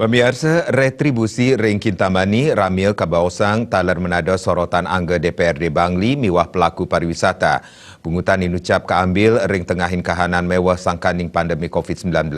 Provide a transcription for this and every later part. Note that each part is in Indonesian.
Pemirsa, retribusi ring Kintamani Ramil Kabaosang talar menada sorotan angga DPRD Bangli miwah pelaku pariwisata. Pungutan inucap keambil ring tengahin kahanan mewah sangkaning pandemi COVID-19.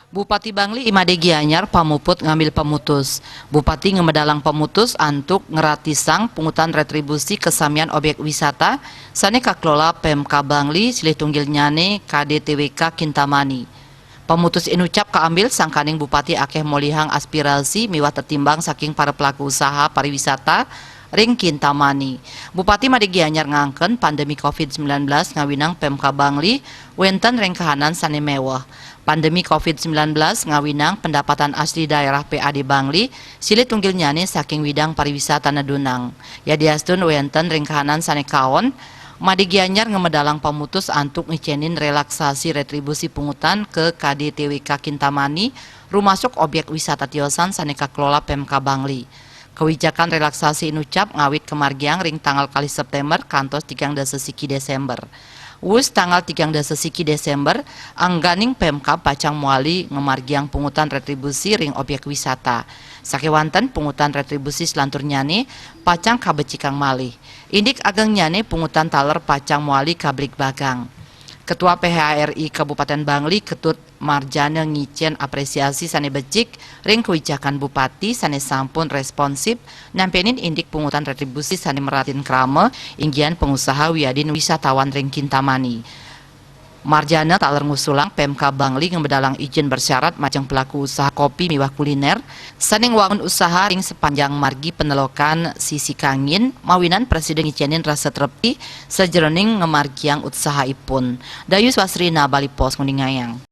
Bupati Bangli Imade Gianyar pamuput ngambil pemutus. Bupati ngemedalang pemutus antuk ngeratisang pungutan retribusi kesamian objek wisata sane kaklola PMK Bangli silih tunggil nyane KDTWK Kintamani. Pemutus inucap keambil sangkaning Bupati akeh molihang aspirasi miwah tertimbang saking para pelaku usaha pariwisata ring Kintamani. Bupati Imade Gianyar ngangken pandemi COVID-19 ngawinang PMK Bangli wenten ring kahanan sane mewah. Pandemi COVID-19 ngawinang pendapatan asli daerah PAD Bangli silih tunggil nyane saking widang pariwisata nadunang. Ya diastun wenten ring kahanan sane kaon, Imade Gianyar ngemedalang pemutus antuk ngicenin relaksasi retribusi pungutan ke KDTWK Kintamani rumasuk objek wisata tiosan sane kakelola PMK Bangli. Kewijakan relaksasi inucap ngawit kemargiang ring tanggal kali September kantos 3 sesiki Desember. Wus tanggal 3 sesiki Desember, angganing PMK pacang muali ngemargiang pungutan retribusi ring objek wisata. Sakewanten pungutan retribusi selantur nyane pacang kabecikang malih. Indik ageng nyane pungutan taler pacang muali kablik bagang. Ketua PHRI Kabupaten Bangli Ketut Marjana ngicen apresiasi sane becik ring kewijakan Bupati sane sampun responsif nampenin indik pungutan retribusi sane meratin krama inggian pengusaha wiadin wisatawan ring Kintamani. Marjana tak ngusulang PMK Bangli ngemedalang izin bersyarat macang pelaku usaha kopi miwah kuliner saning wangun usaha ring sepanjang margi penelokan sisi kangin mawinan presiden ngicenin rasa trepi sejeroning ngemargiang usaha ipun. Dayu Swasrina Bali Pos Nguningayang.